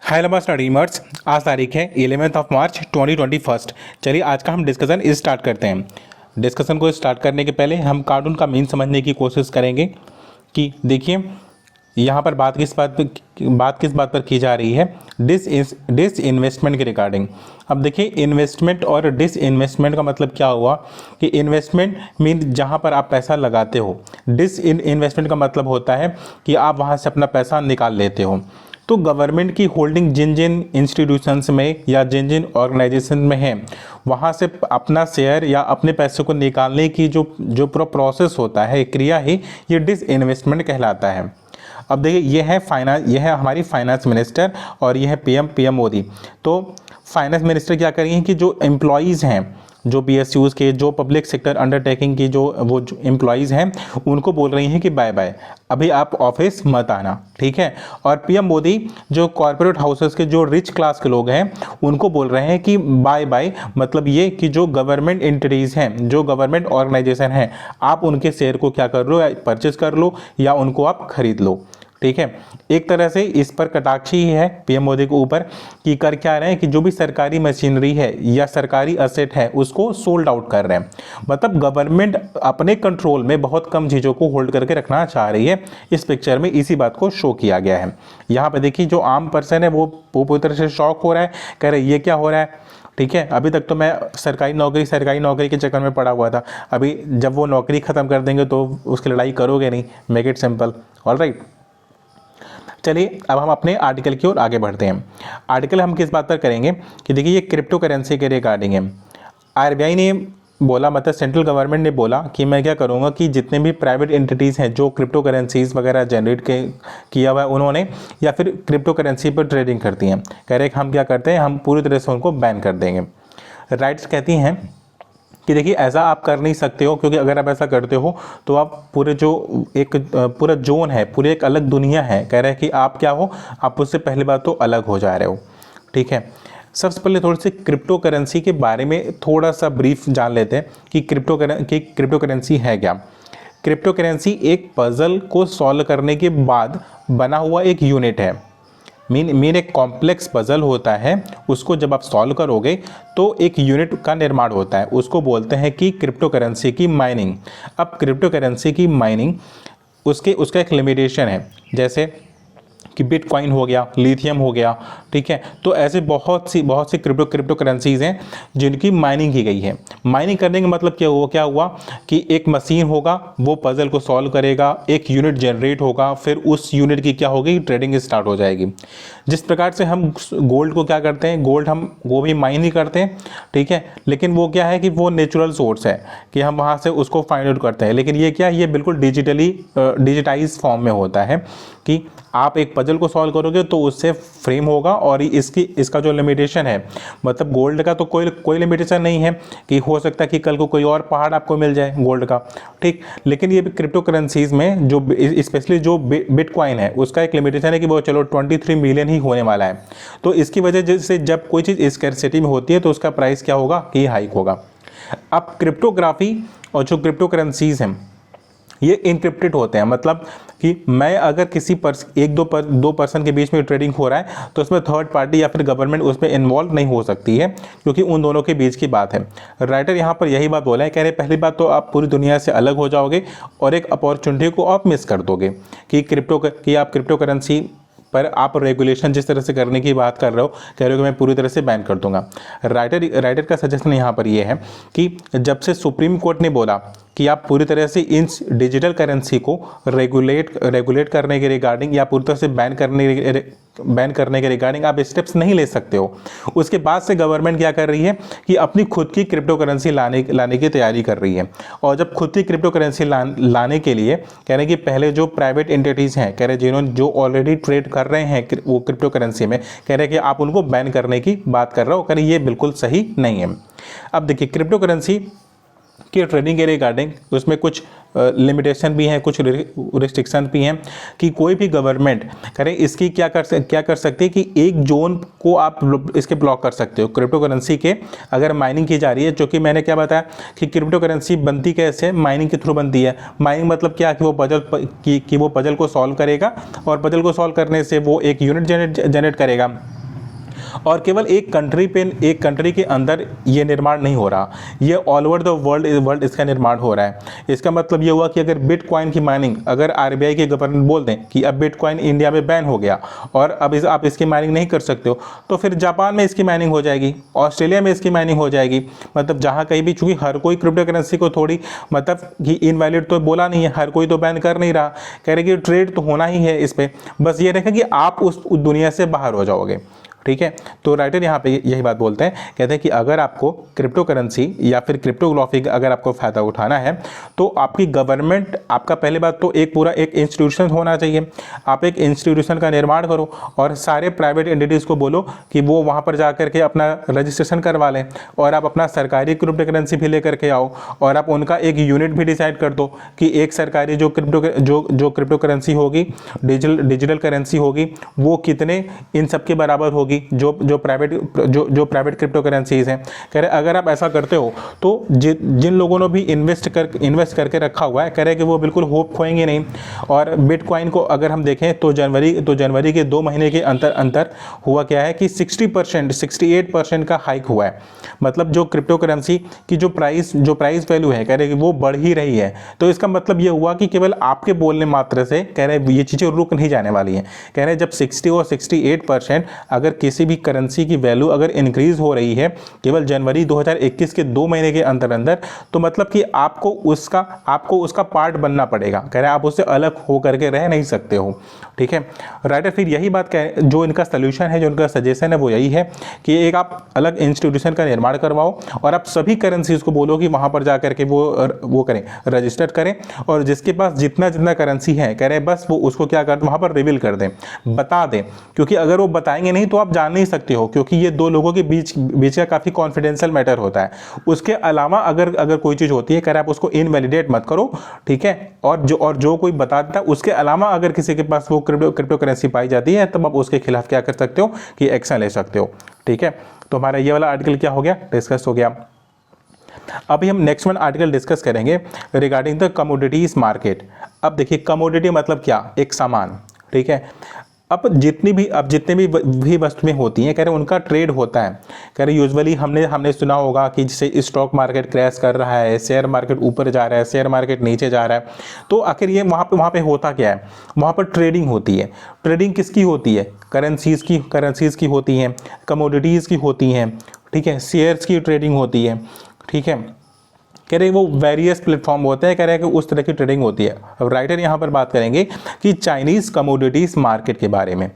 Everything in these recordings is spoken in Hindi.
हाय नमस्कार स्टडीमर्स। आज तारीख है 11 मार्च 2021। चलिए आज का हम डिस्कशन स्टार्ट करते हैं। डिस्कशन को स्टार्ट करने के पहले हम कार्टून का मीन समझने की कोशिश करेंगे कि देखिए यहाँ पर बात किस बात पर की जा रही है, डिस इन्वेस्टमेंट के रिगार्डिंग। अब देखिए इन्वेस्टमेंट और डिस इन्वेस्टमेंट का मतलब क्या हुआ कि इन्वेस्टमेंट मीन जहाँ पर आप पैसा लगाते हो, डिस इन्वेस्टमेंट का मतलब होता है कि आप वहाँ से अपना पैसा निकाल लेते हो। तो गवर्नमेंट की होल्डिंग जिन जिन इंस्टीट्यूशंस में या जिन जिन ऑर्गेनाइजेशन में है, वहाँ से अपना शेयर या अपने पैसे को निकालने की जो पूरा प्रोसेस होता है, क्रिया है, ये डिस इन्वेस्टमेंट कहलाता है। अब देखिए यह है हमारी फाइनेंस मिनिस्टर और यह है पीएम मोदी। तो फाइनेंस मिनिस्टर क्या करेंगे कि जो एम्प्लॉयज़ हैं, जो पीएसयूज़ के, जो पब्लिक सेक्टर अंडरटेकिंग की जो एम्प्लॉयज़ हैं, उनको बोल रही हैं कि बाय बाय, अभी आप ऑफिस मत आना, ठीक है। और पीएम मोदी जो कॉरपोरेट हाउसेस के जो रिच क्लास के लोग हैं, उनको बोल रहे हैं कि बाय बाय, मतलब ये कि जो गवर्नमेंट एंटिटीज़ हैं, जो गवर्नमेंट ऑर्गेनाइजेशन हैं, आप उनके शेयर को क्या कर लो, परचेज कर लो या उनको आप खरीद लो, ठीक है। एक तरह से इस पर कटाक्ष ही है पीएम मोदी के ऊपर कि कर क्या रहे हैं कि जो भी सरकारी मशीनरी है या सरकारी असेट है उसको सोल्ड आउट कर रहे हैं। मतलब गवर्नमेंट अपने कंट्रोल में बहुत कम चीज़ों को होल्ड करके रखना चाह रही है। इस पिक्चर में इसी बात को शो किया गया है। यहाँ पे देखिए जो आम पर्सन है वो पूरी तरह से शॉक हो रहा है, कह रहे ये क्या हो रहा है, ठीक है। अभी तक तो मैं सरकारी नौकरी के चक्कर में पड़ा हुआ था। अभी जब वो नौकरी ख़त्म कर देंगे तो उसकी लड़ाई करोगे नहीं, मेक इट सिंपल, ऑलराइट। चलिए अब हम अपने आर्टिकल की ओर आगे बढ़ते हैं। आर्टिकल हम किस बात पर करेंगे कि देखिए ये क्रिप्टो करेंसी के रिगार्डिंग है। आरबीआई ने बोला, मतलब सेंट्रल गवर्नमेंट ने बोला कि मैं क्या करूँगा कि जितने भी प्राइवेट एंटिटीज़ हैं जो क्रिप्टो करेंसीज वगैरह जनरेट किया हुआ है उन्होंने, या फिर क्रिप्टो करेंसी पर ट्रेडिंग करती हैं, कह रहे कि हम क्या करते हैं, हम पूरी तरह से उनको बैन कर देंगे। राइट्स कहती हैं कि देखिए ऐसा आप कर नहीं सकते हो, क्योंकि अगर आप ऐसा करते हो तो आप पूरे जो एक पूरा जोन है, पूरी एक अलग दुनिया है, कह रहे हैं कि आप क्या हो, आप उससे पहली बात तो अलग हो जा रहे हो, ठीक है। सबसे पहले थोड़ी सी क्रिप्टो करेंसी के बारे में थोड़ा सा ब्रीफ जान लेते हैं कि क्रिप्टो करेंसी है क्या। क्रिप्टो करेंसी एक पजल को सॉल्व करने के बाद बना हुआ एक यूनिट है। मीन एक कॉम्प्लेक्स पजल होता है, उसको जब आप सॉल्व करोगे तो एक यूनिट का निर्माण होता है, उसको बोलते हैं कि क्रिप्टो करेंसी की माइनिंग। अब क्रिप्टो करेंसी की माइनिंग उसका एक लिमिटेशन है, जैसे कि बिटकॉइन हो गया, लिथियम हो गया, ठीक है। तो ऐसे बहुत सी क्रिप्टो करेंसीज हैं जिनकी माइनिंग की गई है। माइनिंग करने का मतलब क्या हुआ कि एक मशीन होगा, वो पजल को सॉल्व करेगा, एक यूनिट जनरेट होगा, फिर उस यूनिट की क्या होगी, ट्रेडिंग स्टार्ट हो जाएगी। जिस प्रकार से हम गोल्ड को क्या करते हैं, गोल्ड हम वो भी माइन ही करते हैं, ठीक है, लेकिन वो क्या है कि वो नेचुरल सोर्स है कि हम वहाँ से उसको फाइंड आउट करते हैं। लेकिन ये बिल्कुल डिजिटाइज फॉर्म में होता है कि आप एक पजल को सॉल्व करोगे तो उससे फ्रेम होगा, और इसका जो लिमिटेशन है, मतलब गोल्ड का तो कोई लिमिटेशन नहीं है कि हो सकता है कि कल को कोई और पहाड़ आपको मिल जाए गोल्ड का, ठीक। लेकिन ये क्रिप्टो करेंसीज में जो स्पेशली जो बिटकॉइन है उसका एक लिमिटेशन है कि वो चलो 23 मिलियन ही होने वाला है। तो इसकी वजह से जब कोई चीज़ स्कैरसिटी में होती है तो उसका प्राइस क्या होगा कि हाइक होगा। अब क्रिप्टोग्राफी और जो क्रिप्टो करेंसीज हैं ये इनक्रिप्टेड होते हैं, मतलब कि मैं अगर किसी दो पर्सन के बीच में ट्रेडिंग हो रहा है तो उसमें थर्ड पार्टी या फिर गवर्नमेंट उसमें इन्वॉल्व नहीं हो सकती है, क्योंकि उन दोनों के बीच की बात है। राइटर यहाँ पर यही बात बोला है, कह रहे पहली बात तो आप पूरी दुनिया से अलग हो जाओगे और एक अपॉर्चुनिटी को आप मिस कर दोगे कि आप क्रिप्टो करेंसी पर आप रेगुलेशन जिस तरह से करने की बात कर रहे हो, कह रहे हो कि मैं पूरी तरह से बैन कर दूंगा। राइटर का सजेशन यहाँ पर यह है कि जब से सुप्रीम कोर्ट ने बोला कि आप पूरी तरह से इन डिजिटल करेंसी को रेगुलेट करने के रिगार्डिंग या पूरी तरह से बैन करने के रिगार्डिंग आप स्टेप्स नहीं ले सकते हो, उसके बाद से गवर्नमेंट क्या कर रही है कि अपनी खुद की क्रिप्टो करेंसी लाने की तैयारी कर रही है। और जब खुद की क्रिप्टो करेंसी लाने के लिए कह रहे हैं कि पहले जो प्राइवेट एंटिटीज़ हैं, कह रहे जिन्होंने जो ऑलरेडी ट्रेड कर रहे हैं वो क्रिप्टो करेंसी में, कह रहे हैं कि आप उनको बैन करने की बात कर रहे हो, कह रहे ये बिल्कुल सही नहीं है। अब देखिए क्रिप्टो करेंसी की ट्रेडिंग के रिगार्डिंग उसमें कुछ लिमिटेशन भी हैं, कुछ रिस्ट्रिक्शन भी हैं कि कोई भी गवर्नमेंट करें इसकी क्या कर सकती है कि एक जोन को आप इसके ब्लॉक कर सकते हो क्रिप्टो करेंसी के, अगर माइनिंग की जा रही है। जो कि मैंने क्या बताया कि क्रिप्टो करेंसी बनती कैसे, माइनिंग के थ्रू बनती है। माइनिंग मतलब क्या कि वो पजल को सॉल्व करेगा और पजल को सॉल्व करने से वो एक यूनिट जनरेट करेगा। और केवल एक कंट्री के अंदर ये निर्माण नहीं हो रहा, ये ऑल ओवर द वर्ल्ड इसका निर्माण हो रहा है। इसका मतलब ये हुआ कि अगर बिटकॉइन की माइनिंग, अगर आरबीआई के गवर्नर बोल दें कि अब बिटकॉइन इंडिया में बैन हो गया और अब आप इसकी माइनिंग नहीं कर सकते हो, तो फिर जापान में इसकी माइनिंग हो जाएगी, ऑस्ट्रेलिया में इसकी माइनिंग हो जाएगी। मतलब जहाँ कहीं भी, चूंकि हर कोई क्रिप्टो करेंसी को थोड़ी मतलब कि इनवैलिड तो बोला नहीं है, हर कोई तो बैन कर नहीं रहा, कह रहे कि ट्रेड तो होना ही है इस पर, बस ये रखें कि आप उस दुनिया से बाहर हो जाओगे। ठीक है, तो राइटर यहाँ पे यही बात बोलते हैं, कहते हैं कि अगर आपको क्रिप्टो करेंसी या फिर क्रिप्टोग्राफी का अगर आपको फ़ायदा उठाना है तो आपकी गवर्नमेंट, आपका पहले बात तो एक पूरा एक इंस्टीट्यूशन होना चाहिए। आप एक इंस्टीट्यूशन का निर्माण करो और सारे प्राइवेट एंटिटीज़ को बोलो कि वो वहाँ पर जा करके अपना रजिस्ट्रेशन करवा लें, और आप अपना सरकारी क्रिप्टो करेंसी भी लेकर के आओ, और आप उनका एक यूनिट भी डिसाइड कर दो कि एक सरकारी जो क्रिप्टो करेंसी होगी, डिजिटल करेंसी होगी, वो कितने इन सब के बराबर होगी जो प्राइवेट क्रिप्टो करेंसीज हैं। कह रहे अगर आप ऐसा करते हो तो जिन लोगों ने भी इन्वेस्ट करके रखा हुआ है, कह रहे कि वो बिल्कुल होप खोएंगे नहीं। और बिटकॉइन को अगर हम देखें तो जनवरी के 2 महीने के अंतर हुआ क्या है कि 60% 68% का हाइक हुआ है। मतलब जो क्रिप्टो करेंसी की जो प्राइस वैल्यू है, कह रहे कि वो बढ़ ही रही है। तो इसका मतलब ये हुआ कि केवल आपके बोलने मात्र से, कह रहे ये चीज़ें रुक नहीं जाने वाली हैं। कह रहे जब 60 और 68% अगर किसी भी करेंसी की वैल्यू अगर इंक्रीज हो रही है केवल जनवरी 2021 के 2 महीने के अंदर, तो मतलब कि आपको उसका पार्ट बनना पड़ेगा। कह रहे आप उससे अलग हो करके रह नहीं सकते हो। ठीक है, राइटर फिर यही बात कह, जो इनका सोल्यूशन है, जो इनका सजेशन है वो यही है कि एक आप अलग इंस्टीट्यूशन का निर्माण करवाओ और आप सभी करेंसीज को बोलो कि वहां पर जाकर के वो करें, रजिस्टर करें, और जिसके पास जितना करेंसी है, कह रहे बस वो उसको क्या कर वहां पर रिवील कर दें, बता दें। क्योंकि अगर वो बताएंगे नहीं तो आप जान नहीं सकते हो, क्योंकि ये 2 लोगों के बीच का काफी कॉन्फिडेंशियल मैटर होता है। उसके अलावा अगर कोई चीज होती है, कह रहे आप उसको इनवैलिडेट मत करो। ठीक है, और जो कोई बता देता है उसके अलावा अगर किसी के पास वो क्रिप्टो करेंसी पाई जाती है, तब आप उसके खिलाफ क्या कर सकते हो कि एक्शन ले सकते हो। ठीक है, तो हमारा ये वाला आर्टिकल क्या हो गया, डिस्कस हो गया। अभी हम नेक्स्ट वन आर्टिकल डिस्कस करेंगे रिगार्डिंग द कमोडिटीज मार्केट। अब देखिए कमोडिटी मतलब क्या, एक सामान। ठीक है, अब जितने भी वस्तुएं होती हैं, कह रहे उनका ट्रेड होता है। कह रहे यूजुअली हमने सुना होगा कि जैसे स्टॉक मार्केट क्रैश कर रहा है, शेयर मार्केट ऊपर जा रहा है, शेयर मार्केट नीचे जा रहा है, तो आखिर ये वहाँ पे होता क्या है, वहाँ पर ट्रेडिंग होती है। ट्रेडिंग किसकी होती है, करेंसीज की होती हैं, कमोडिटीज़ की होती हैं। ठीक है, शेयर्स की ट्रेडिंग होती है। ठीक है, कह रहे वो वेरियस प्लेटफॉर्म होते हैं, कह रहे हैं कि उस तरह की ट्रेडिंग होती है। अब राइटर यहाँ पर बात करेंगे कि चाइनीज़ कमोडिटीज़ मार्केट के बारे में।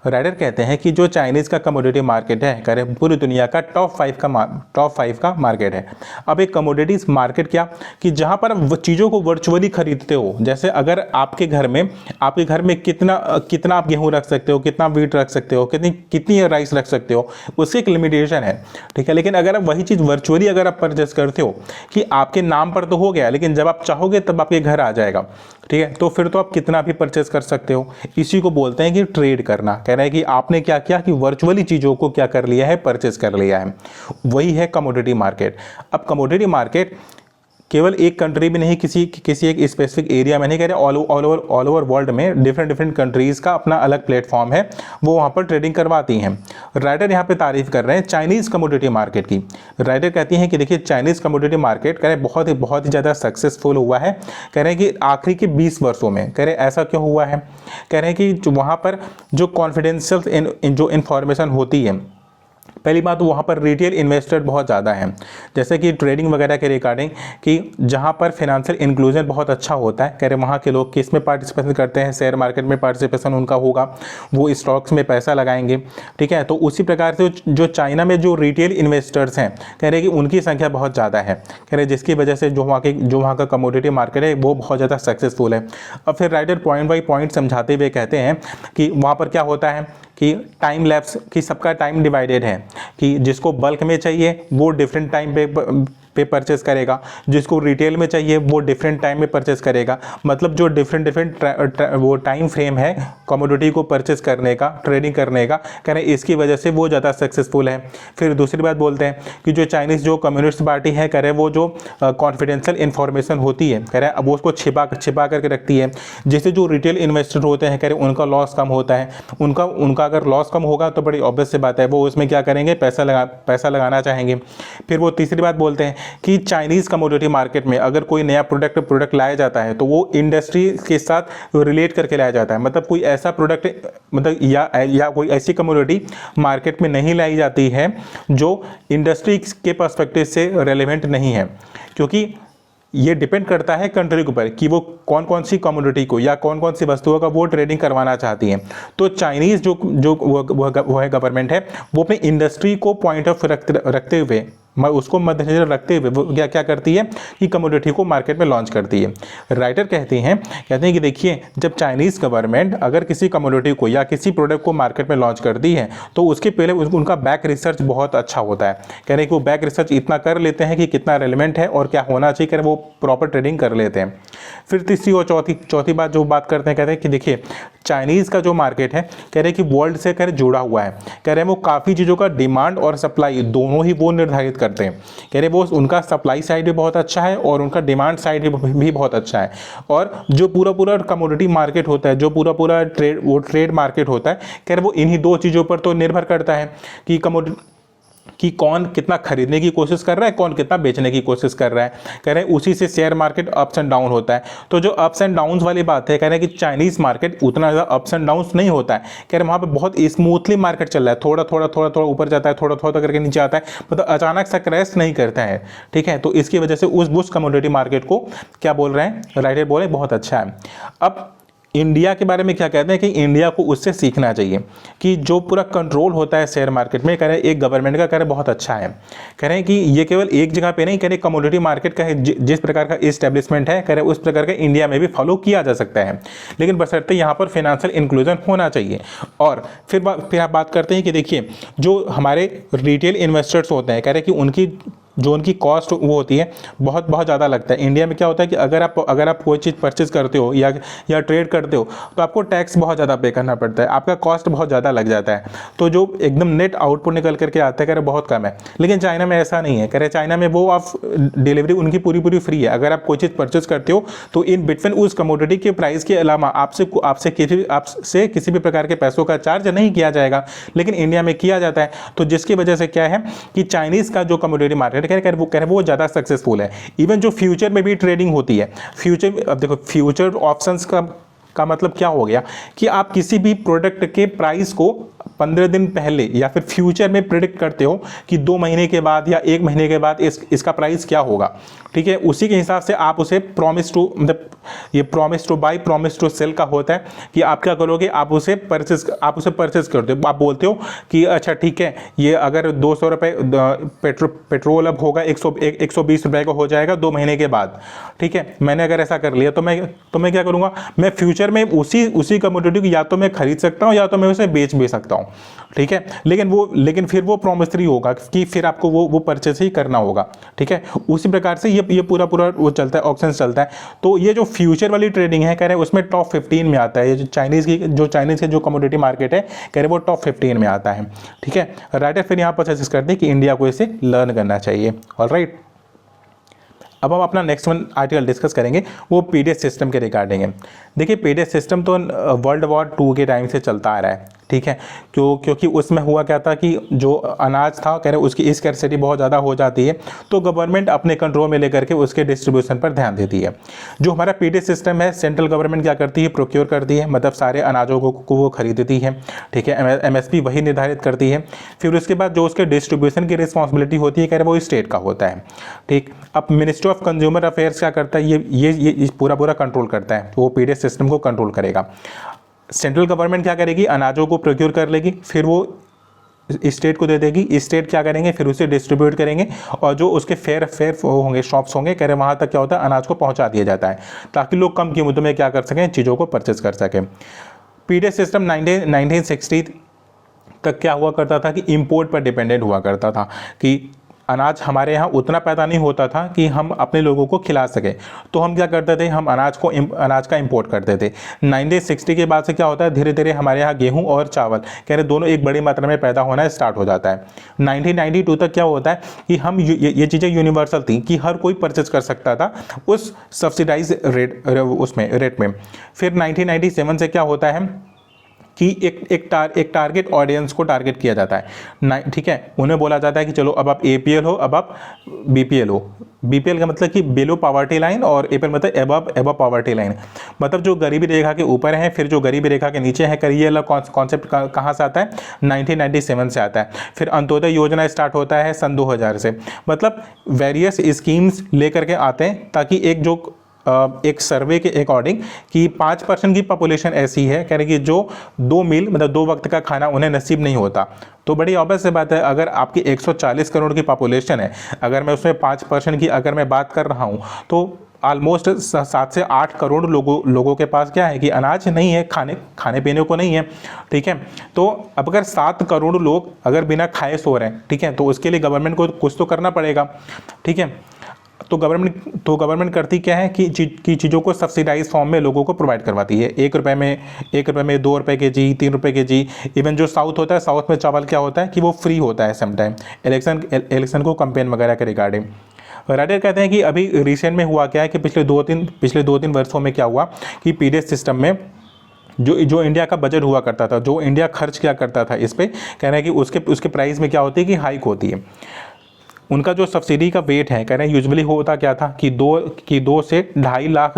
राइटर कहते हैं कि जो चाइनीज़ का कमोडिटी मार्केट है, कह रहे पूरी दुनिया का टॉप 5 का मार्केट है। अब एक कमोडिटीज़ मार्केट क्या, कि जहाँ पर आप चीज़ों को वर्चुअली खरीदते हो। जैसे अगर आपके घर में कितना आप गेहूँ रख सकते हो, कितना वीट रख सकते हो, कितनी राइस रख सकते हो, उसकी एक लिमिटेशन है। ठीक है, लेकिन अगर आप वही चीज़ वर्चुअली अगर आप परचेस करते हो कि आपके नाम पर तो हो गया, लेकिन जब आप चाहोगे तब आपके घर आ जाएगा। ठीक है, तो फिर तो आप कितना भी परचेस कर सकते हो। इसी को बोलते हैं कि ट्रेड करना। कह रहे हैं कि आपने क्या किया कि वर्चुअली चीज़ों को क्या कर लिया है, परचेस कर लिया है। वही है कमोडिटी मार्केट। अब कमोडिटी मार्केट केवल एक कंट्री में नहीं, किसी एक स्पेसिफिक एरिया में नहीं, कह रहे ऑल ओवर वर्ल्ड में डिफरेंट कंट्रीज़ का अपना अलग प्लेटफॉर्म है, वो वहाँ पर ट्रेडिंग करवाती हैं। राइटर यहाँ पे तारीफ कर रहे हैं चाइनीज़ कमोडिटी मार्केट की। राइटर कहती हैं कि देखिए चाइनीज़ कमोडिटी मार्केट कह रहे बहुत ही ज़्यादा सक्सेसफुल हुआ है। कह रहे हैं कि आखिरी के 20 वर्षों में, कह रहे ऐसा क्यों हुआ है, कह रहे हैं कि वहाँ पर जो कॉन्फिडेंशियल जो इन्फॉर्मेशन होती है, पहली बात तो वहाँ पर रिटेल इन्वेस्टर बहुत ज़्यादा हैं, जैसे कि ट्रेडिंग वगैरह के रिगार्डिंग, कि जहाँ पर फिनेंशियल इंक्लूजन बहुत अच्छा होता है। कह रहे वहाँ के लोग किस में पार्टिसिपेशन करते हैं, शेयर मार्केट में पार्टिसिपेशन उनका होगा, वो स्टॉक्स में पैसा लगाएंगे। ठीक है, तो उसी प्रकार से जो चाइना में जो रिटेल इन्वेस्टर्स हैं, कह रहे कि उनकी संख्या बहुत ज़्यादा है। कह रहे जिसकी वजह से जो वहाँ का कमोडिटी मार्केट है वो बहुत ज़्यादा सक्सेसफुल है। अब फिर राइटर पॉइंट बाई पॉइंट समझाते हुए कहते हैं कि वहाँ पर क्या होता है कि टाइम लैप्स, कि सबका टाइम डिवाइडेड है, कि जिसको बल्क में चाहिए वो डिफरेंट टाइम पे पे परचेस करेगा, जिसको रिटेल में चाहिए वो डिफरेंट टाइम में परचेस करेगा। मतलब जो डिफरेंट डिफरेंट वो टाइम फ्रेम है कमोडिटी को परचेस करने का, ट्रेडिंग करने का, कह रहे हैं इसकी वजह से वो ज़्यादा सक्सेसफुल है। फिर दूसरी बात बोलते हैं कि जो चाइनीज़ जो कम्युनिस्ट पार्टी है, कह रहे हैं वो जो कॉन्फिडेंशियल इन्फॉर्मेशन होती है, कह रहे हैं अब वो उसको छिपा करके रखती है, जिससे जो रिटेल इन्वेस्टर होते हैं, कह रहे हैं उनका लॉस कम होता है। उनका अगर लॉस कम होगा तो बड़ी ऑब्वियस सी बात है वो उसमें क्या करेंगे, पैसा लगाना चाहेंगे। फिर वो तीसरी बात बोलते हैं कि चाइनीज़ कमोडिटी मार्केट में अगर कोई नया प्रोडक्ट लाया जाता है तो वो इंडस्ट्री के साथ रिलेट करके लाया जाता है। मतलब कोई ऐसा प्रोडक्ट, मतलब या कोई ऐसी कमोडिटी मार्केट में नहीं लाई जाती है जो इंडस्ट्री के पर्सपेक्टिव से रेलेवेंट नहीं है, क्योंकि ये डिपेंड करता है कंट्री के ऊपर कि वो कौन कौन सी कमोडिटी को या कौन कौन सी वस्तुओं का वो ट्रेडिंग करवाना चाहती है। तो चाइनीज़ जो वो है गवर्नमेंट है, वो अपनी इंडस्ट्री को पॉइंट ऑफ रखते हुए, उसको मद्देनजर रखते हुए वो क्या करती है कि कमोडिटी को मार्केट में लॉन्च करती है। राइटर कहते हैं कि देखिए, जब चाइनीज़ गवर्नमेंट अगर किसी कमोडिटी को या किसी प्रोडक्ट को मार्केट में लॉन्च करती है तो उसके पहले उनका बैक रिसर्च बहुत अच्छा होता है। कह रहे हैं कि वो बैक रिसर्च इतना कर लेते हैं कि कितना रेलिवेंट है और क्या होना चाहिए, कह रहे वो प्रॉपर ट्रेडिंग कर लेते हैं। फिर तीसरी और चौथी बात जो बात करते हैं, कहते हैं कि देखिए चाइनीज़ का जो मार्केट है, कह रहे हैं कि वर्ल्ड से कह रहे जुड़ा हुआ है। कह रहे हैं वो काफ़ी चीज़ों का डिमांड और सप्लाई दोनों ही वो निर्धारित करते हैं। कह रहे वो उनका सप्लाई साइड भी बहुत अच्छा है और उनका डिमांड साइड भी बहुत अच्छा है। और जो पूरा कमोडिटी मार्केट होता है, जो पूरा ट्रेड मार्केट होता है, कह रहे वो इन्हीं दो चीज़ों पर तो निर्भर करता है कि कौन कितना खरीदने की कोशिश कर रहा है, कौन कितना बेचने की कोशिश कर रहा है। कह रहे हैं उसी से share market ups and down होता है। तो जो अप्स एंड डाउन्स वाली बात है, कह रहे हैं कि चाइनीज़ मार्केट उतना ज़्यादा अप्स एंड डाउन्स नहीं होता है। कह रहे हैं वहाँ पे बहुत स्मूथली मार्केट चल रहा है, थोड़ा ऊपर जाता है, थोड़ा करके नीचे आता है, मतलब अचानक सा क्रैश नहीं करता है। ठीक है, तो इसकी वजह से उस कमोडिटी मार्केट को क्या बोल रहे हैं, राइटर बोले बहुत अच्छा है। अब इंडिया के बारे में क्या कहते हैं कि इंडिया को उससे सीखना चाहिए कि जो पूरा कंट्रोल होता है शेयर मार्केट में, कह रहे हैं एक गवर्नमेंट का, कह रहे बहुत अच्छा है। कह रहे हैं कि ये केवल एक जगह पे नहीं, कह रहे कमोडिटी मार्केट का जिस प्रकार का इस्टेब्लिशमेंट है, कह रहे उस प्रकार का इंडिया में भी फॉलो किया जा सकता है, लेकिन बशर्ते यहाँ पर फाइनेंशियल इंक्लूजन होना चाहिए। और फिर आप बात करते हैं कि देखिए जो हमारे रिटेल इन्वेस्टर्स होते हैं, कह रहे हैं कि उनकी कॉस्ट वो होती है बहुत ज़्यादा लगता है। इंडिया में क्या होता है कि अगर आप कोई चीज़ परचेज करते हो या ट्रेड करते हो तो आपको टैक्स बहुत ज़्यादा पे करना पड़ता है, आपका कॉस्ट बहुत ज़्यादा लग जाता है। तो जो एकदम नेट आउटपुट निकल करके आता है, कह रहे बहुत कम है। लेकिन चाइना में ऐसा नहीं है। कह रहे चाइना में वो आप डिलीवरी उनकी पूरी फ्री है। अगर आप कोई चीज़ परचेज करते हो तो इन बिटवीन उस कमोडिटी के प्राइस के अलावा आपसे किसी भी प्रकार के पैसों का चार्ज नहीं किया जाएगा, लेकिन इंडिया में किया जाता है। तो जिसकी वजह से क्या है कि चाइनीज़ का जो कमोडिटी मार्केट कह रहे वो ज़्यादा सक्सेसफुल है। इवन जो फ्यूचर में भी ट्रेडिंग होती है, अब देखो फ्यूचर ऑप्शंस का मतलब क्या हो गया कि आप किसी भी प्रोडक्ट के प्राइस को 15 दिन पहले या फिर फ्यूचर में प्रिडिक्ट करते हो कि 2 महीने के बाद या 1 महीने के बाद इसका प्राइस क्या होगा। ठीक है, उसी के हिसाब से आप उसे promise to buy promise to sell का होता है कि आप क्या करोगे, आप उसे परचेज करते हो। आप बोलते हो कि अच्छा ठीक है, ये अगर 200 रुपये पेट्रोल अब होगा 120 रुपये का हो जाएगा 2 महीने के बाद। ठीक है, मैंने अगर ऐसा कर लिया तो मैं क्या करूँगा, मैं फ्यूचर में उसी कमोडिटी को या तो मैं खरीद सकता हूँ या तो मैं उसे बेच भी सकता हूँ। ठीक है, लेकिन फिर वो प्रॉमिसरी होगा कि फिर आपको वो परचेस ही करना होगा। ठीक है, उसी प्रकार से ये पूरा वो चलता है, ऑप्शन चलता है। तो ये जो फ्यूचर वाली ट्रेडिंग है, कह रहे हैं उसमें टॉप 15 में आता है। ये जो चाइनीज़ की जो कमोडिटी मार्केट है, कह रहे हैं वो टॉप 15 में आता है। ठीक है, राइटर फिर यहाँ पर सजेस्ट करते हैं कि इंडिया को इसे लर्न करना चाहिए। ऑलराइट, अब हम अपना नेक्स्ट आर्टिकल डिस्कस करेंगे, वो पीडीएस सिस्टम के रिगार्डिंग है। देखिए पीडीएस सिस्टम तो वर्ल्ड वॉर 2 के टाइम से चलता आ रहा है। ठीक है, क्योंकि उसमें हुआ क्या था कि जो अनाज था, कह रहे उसकी स्कैर्सिटी बहुत ज़्यादा हो जाती है, तो गवर्नमेंट अपने कंट्रोल में लेकर के उसके डिस्ट्रीब्यूशन पर ध्यान देती है। जो हमारा पीडीएस सिस्टम है, सेंट्रल गवर्नमेंट क्या करती है, प्रोक्योर करती है, मतलब सारे अनाजों को वो खरीदती है। ठीक है, एमएसपी वही निर्धारित करती है। फिर उसके बाद जो उसके डिस्ट्रीब्यूशन की रिस्पॉन्सिबिलिटी होती है, कह रहे वो स्टेट का होता है। ठीक, अब मिनिस्ट्री ऑफ कंज्यूमर अफेयर्स क्या करता है, ये पूरा कंट्रोल करता है, तो वो पीडीएस सिस्टम को कंट्रोल करेगा। सेंट्रल गवर्नमेंट क्या करेगी, अनाजों को प्रोक्योर कर लेगी, फिर वो स्टेट को दे देगी, स्टेट क्या करेंगे, फिर उसे डिस्ट्रीब्यूट करेंगे, और जो उसके फेयर होंगे, शॉप्स होंगे, कह रहे वहाँ तक क्या होता है, अनाज को पहुँचा दिया जाता है, ताकि लोग कम कीमतों में क्या कर सकें, चीज़ों को परचेज कर सकें। पीडीएस सिस्टम 1960 तक क्या हुआ करता था कि इंपोर्ट पर डिपेंडेंट हुआ करता था, कि अनाज हमारे यहाँ उतना पैदा नहीं होता था कि हम अपने लोगों को खिला सके, तो हम क्या करते थे, हम अनाज का इंपोर्ट करते थे। 1960 के बाद से क्या होता है, धीरे धीरे हमारे यहाँ गेहूं और चावल कह रहे दोनों एक बड़ी मात्रा में पैदा होना स्टार्ट हो जाता है। 1992 तक क्या होता है कि हम ये चीज़ें यूनिवर्सल थी कि हर कोई परचेज कर सकता था उस सब्सिडाइज रेट में। फिर 1997 से क्या होता है कि एक टारगेट ऑडियंस को टारगेट किया जाता है, ठीक है। उन्हें बोला जाता है कि चलो अब आप एपीएल हो, अब आप बीपीएल हो। बीपीएल का मतलब कि बिलो पॉवर्टी लाइन और एपीएल मतलब एबव पॉवर्टी लाइन, मतलब जो गरीबी रेखा के ऊपर है, फिर जो गरीबी रेखा के नीचे है। करिए अलग कॉन्सेप्ट कहाँ से आता है, 1997 से आता है। फिर अंत्योदय योजना स्टार्ट होता है सन 2000 से। मतलब वेरियस स्कीम्स लेकर के आते हैं ताकि एक सर्वे के अकॉर्डिंग कि 5% की पॉपुलेशन ऐसी है कह रहे कि जो 2 मील मतलब 2 वक्त का खाना उन्हें नसीब नहीं होता। तो बड़ी ऑब्वियस बात है, अगर आपकी 140 करोड़ की पॉपुलेशन है, अगर मैं उसमें 5% की अगर मैं बात कर रहा हूँ, तो ऑलमोस्ट 7 से 8 करोड़ लोगों के पास क्या है कि अनाज नहीं है, खाने पीने को नहीं है, ठीक है। तो अब अगर 7 करोड़ लोग अगर बिना खाए सो रहे हैं, ठीक है, तो उसके लिए गवर्नमेंट को कुछ तो करना पड़ेगा, ठीक है। तो गवर्नमेंट करती क्या है कि चीज़ों को सब्सिडाइज फॉर्म में लोगों को प्रोवाइड करवाती है। 1 रुपये में 2 रुपये के जी, 3 रुपये के जी। इवन जो साउथ होता है, साउथ में चावल क्या होता है कि वो फ्री होता है समटाइम इलेक्शन को कंपेन वगैरह के रिगार्डिंग। राइटर कहते हैं कि अभी रिसेंट में हुआ क्या है कि पिछले 2-3 वर्षों में क्या हुआ कि पीडीएस सिस्टम में जो इंडिया का बजट हुआ करता था, जो इंडिया खर्च किया करता था इस पे, कह रहे हैं कि उसके प्राइस में क्या होती है कि हाइक होती है। उनका जो सब्सिडी का वेट है, कह रहे हैं यूजुअली होता क्या था कि 2 से 2.5 लाख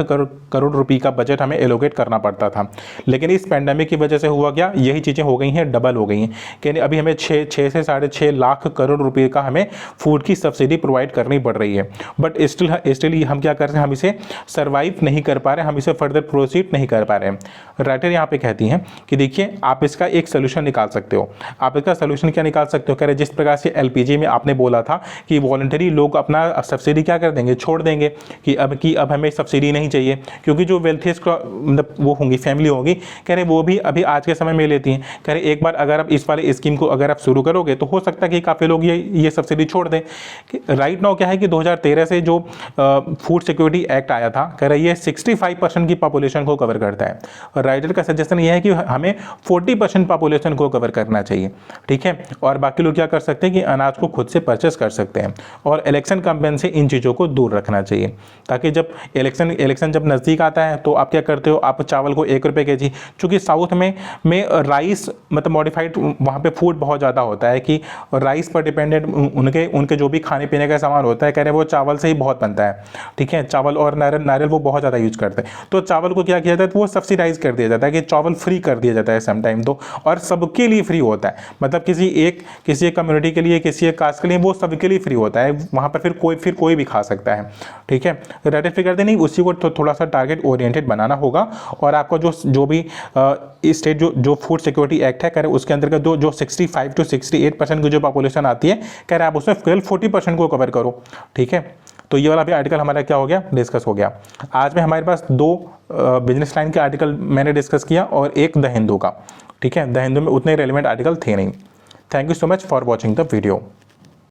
करोड़ रुपए का बजट हमें एलोकेट करना पड़ता था। लेकिन इस पेंडेमिक की वजह से हुआ क्या, यही चीज़ें हो गई हैं, डबल हो गई हैं। कह अभी हमें 6 से 6.5 लाख करोड़ रुपए का हमें फूड की सब्सिडी प्रोवाइड करनी पड़ रही है। बट स्टिल हम क्या कर रहे हैं, हम इसे सर्वाइव नहीं कर पा रहे, हम इसे फर्दर प्रोसीड नहीं कर पा रहे हैं। राइटर यहाँ पे कहती हैं कि देखिए आप इसका एक सोल्यूशन निकाल सकते हो। आप इसका सोल्यूशन क्या निकाल सकते हो, कह रहे जिस प्रकार से एलपीजी में आपने बोला था कि वॉलंटरी लोग अपना सब्सिडी क्या कर देंगे, छोड़ देंगे कि अब हमें सब्सिडी नहीं चाहिए, क्योंकि जो वेल्थियस्ट मतलब वो होंगी फैमिली होगी, कह रहे वो भी अभी आज के समय में लेती हैं। कह रहे एक बार अगर आप इस वाले स्कीम को अगर आप शुरू करोगे तो हो सकता है कि काफ़ी लोग ये सब्सिडी छोड़ दें। राइट नाउ क्या है कि 2013 से जो फूड सिक्योरिटी एक्ट आया था, कह रहे ये 65% की पॉपुलेशन को कवर करता है। राइटर का सजेशन ये है कि हमें 40% पॉपुलेशन को कवर करना चाहिए, ठीक है। और बाकी लोग क्या कर सकते हैं कि अनाज को खुद से परचेस कर सकते हैं। और इलेक्शन कैंपेन से इन चीज़ों को दूर रखना चाहिए, ताकि जब इलेक्शन जब नज़दीक आता है तो आप क्या करते हो, आप चावल को 1 रुपये के जी, चूँकि साउथ में राइस मतलब मॉडिफाइड वहाँ पे फूड बहुत ज़्यादा होता है कि राइस पर डिपेंडेंट उनके जो भी खाने पीने का सामान होता है, कह रहे हैं वो चावल से ही बहुत बनता है, ठीक है। चावल और नारियल वो बहुत ज़्यादा यूज करते हैं। तो चावल को क्या किया जाता है, तो वो सब्सिडाइज कर दिया जाता है कि चावल फ्री कर दिया जाता है समटाइम तो, और सबके लिए फ्री होता है। मतलब किसी एक कम्युनिटी के लिए, किसी एक कास्ट के लिए, वो सबके लिए फ्री होता है। वहाँ पर फिर कोई भी खा सकता है, ठीक है। रेटिफाई करते नहीं, उसी को थोड़ा सा टारगेट ओरिएंटेड बनाना होगा। और आपका जो भी स्टेट जो फूड सिक्योरिटी एक्ट है, कह रहे उसके अंतर्गत जो 65 से 68% की जो पॉपुलेशन आती है, कह रहे आप उसमें 40% को कवर करो, ठीक है। तो ये वाला भी आर्टिकल हमारा क्या हो गया, डिस्कस हो गया। आज में हमारे पास 2 बिजनेस लाइन के आर्टिकल मैंने डिस्कस किया और एक द हिंदू का, ठीक है। द हिंदू में उतने रेलिवेंट आर्टिकल थे नहीं। Thank you so much for watching the video.